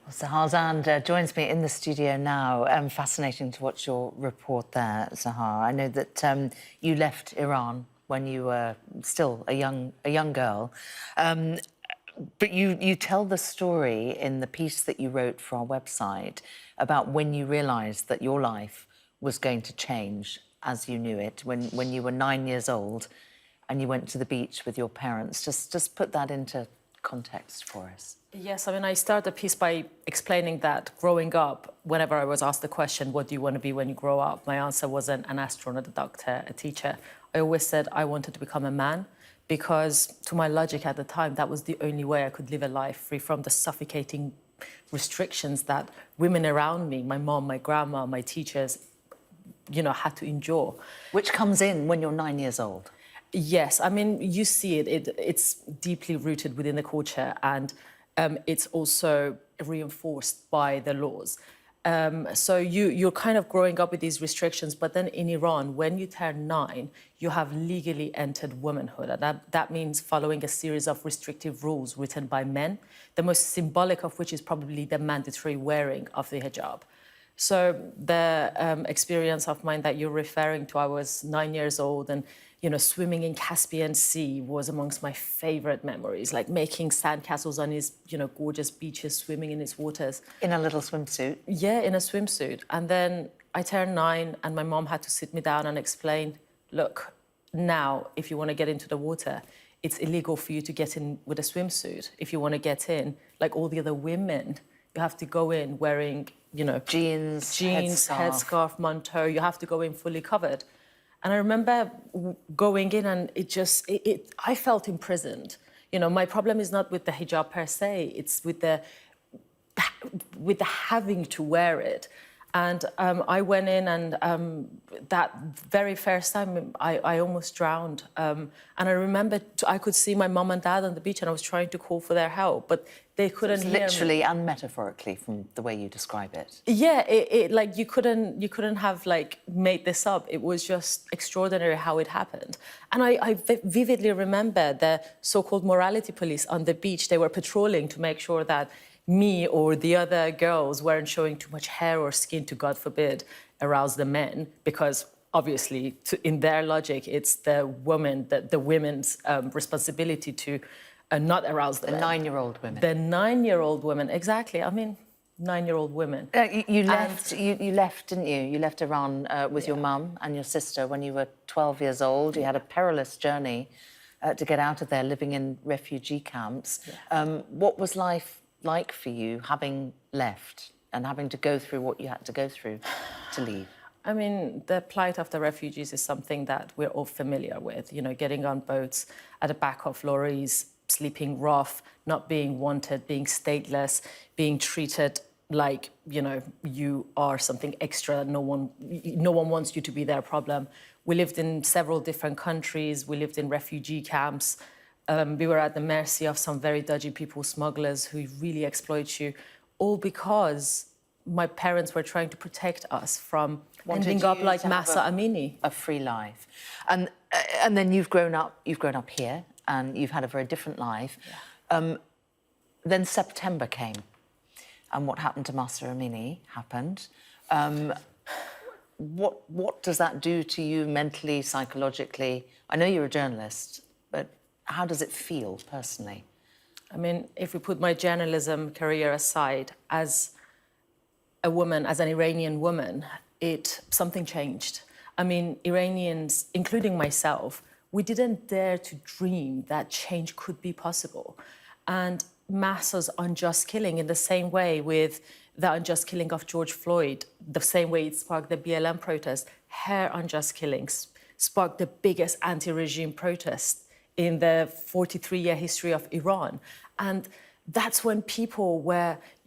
SAHAR ZAND joins me in the studio now. Fascinating to watch your report there, SAHAR. I know that you left Iran when you were still a young girl, but you tell the story in the piece that you wrote for our website about when you realised that your life was going to change as you knew it, when you were 9 years old and you went to the beach with your parents. Just put that into context for us. Yes, I mean, I started the piece by explaining that growing up, whenever I was asked the question, what do you want to be when you grow up? My answer wasn't an astronaut, a doctor, a teacher. I always said I wanted to become a man because, to my logic at the time, that was the only way I could live a life free from the suffocating restrictions that women around me, my mom, my grandma, my teachers, had to endure. Which comes in when you're 9 years old. Yes, I mean, you see it's deeply rooted within the culture, and it's also reinforced by the laws. So you're kind of growing up with these restrictions, but then in Iran, when you turn 9, you have legally entered womanhood. And that means following a series of restrictive rules written by men, the most symbolic of which is probably the mandatory wearing of the hijab. So the experience of mine that you're referring to, I was 9 years old, and swimming in Caspian Sea was amongst my favorite memories, like making sandcastles on his, gorgeous beaches, swimming in its waters. In a little swimsuit? Yeah, in a swimsuit. And then I turned 9 and my mom had to sit me down and explain, look, now, if you want to get into the water, it's illegal for you to get in with a swimsuit. If you want to get in, like all the other women, you have to go in wearing, jeans, headscarf, manteau. You have to go in fully covered. And I remember going in and I felt imprisoned. My problem is not with the hijab per se, it's with the having to wear it. And I went in and that very first time I almost drowned. And I remember I could see my mom and dad on the beach and I was trying to call for their help, but they couldn't hear me. Literally and metaphorically from the way you describe it. Yeah, like you couldn't have like made this up. It was just extraordinary how it happened. And I vividly remember the so-called morality police on the beach. They were patrolling to make sure that me or the other girls weren't showing too much hair or skin to, God forbid, arouse the men, because obviously, in their logic, it's the women's responsibility to not arouse the men. 9-year-old women. The 9-year-old women, exactly. I mean, 9-year-old women. You left, didn't you? You left Iran with your mum and your sister when you were 12 years old. You had a perilous journey to get out of there, living in refugee camps. Yeah. What was life like for you, having left and having to go through what you had to go through to leave? I mean, the plight of the refugees is something that we're all familiar with, getting on boats at the back of lorries, sleeping rough, not being wanted, being stateless, being treated like, you are something extra. No one wants you to be their problem. We lived in several different countries. We lived in refugee camps. We were at the mercy of some very dodgy people, smugglers, who really exploit you, all because my parents were trying to protect us from ending up like Mahsa Amini. A free life. And then you've grown up here and you've had a very different life. Yeah. Then September came and what happened to Mahsa Amini happened. What does that do to you mentally, psychologically? I know you're a journalist, but how does it feel personally? I mean, if we put my journalism career aside, as a woman, as an Iranian woman, something changed. I mean, Iranians, including myself, we didn't dare to dream that change could be possible. And Mahsa's unjust killing, in the same way with the unjust killing of George Floyd, the same way it sparked the BLM protest, her unjust killings sparked the biggest anti-regime protest in the 43-year history of Iran. And that's when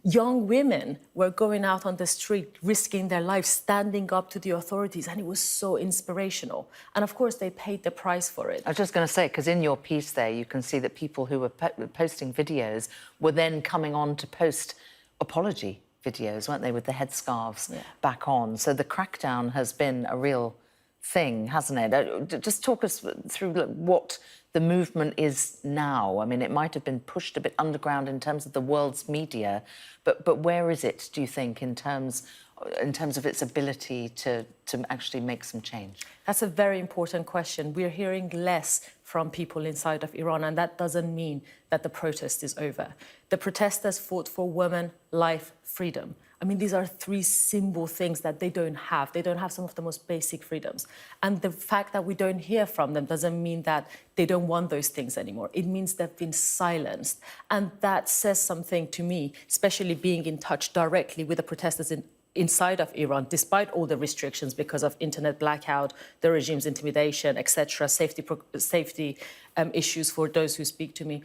young women were going out on the street, risking their lives, standing up to the authorities, and it was so inspirational. And of course, they paid the price for it. I was just going to say, because in your piece there, you can see that people who were posting videos were then coming on to post apology videos, weren't they, with the headscarves back on. So the crackdown has been a real thing, hasn't it? Just talk us through what the movement is now? I mean, it might have been pushed a bit underground in terms of the world's media, but where is it, do you think, in terms of its ability to actually make some change? That's a very important question. We're hearing less from people inside of Iran, and that doesn't mean that the protest is over. The protesters fought for women, life, freedom. I mean, these are three simple things that they don't have. They don't have some of the most basic freedoms. And the fact that we don't hear from them doesn't mean that they don't want those things anymore. It means they've been silenced. And that says something to me, especially being in touch directly with the protesters inside of Iran, despite all the restrictions because of internet blackout, the regime's intimidation, etc., safety issues for those who speak to me.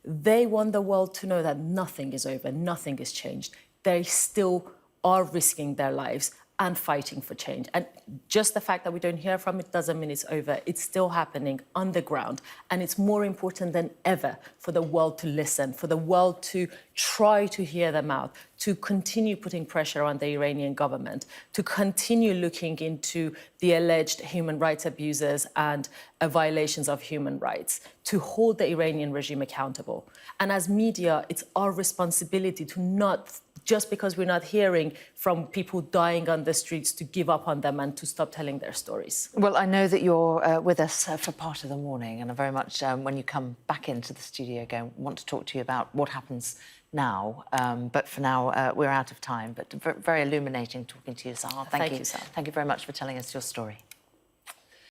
They want the world to know that nothing is over, nothing is changed. They still are risking their lives and fighting for change. And just the fact that we don't hear from it doesn't mean it's over. It's still happening underground. And it's more important than ever for the world to listen, for the world to try to hear them out, to continue putting pressure on the Iranian government, to continue looking into the alleged human rights abuses and violations of human rights, to hold the Iranian regime accountable. And as media, it's our responsibility to not, just because we're not hearing from people dying on the streets, to give up on them and to stop telling their stories. Well, I know that you're with us for part of the morning, and I very much, when you come back into the studio again, want to talk to you about what happens now. But for now, we're out of time. But very illuminating talking to you, Sahar. Thank you, Sam. Thank you very much for telling us your story.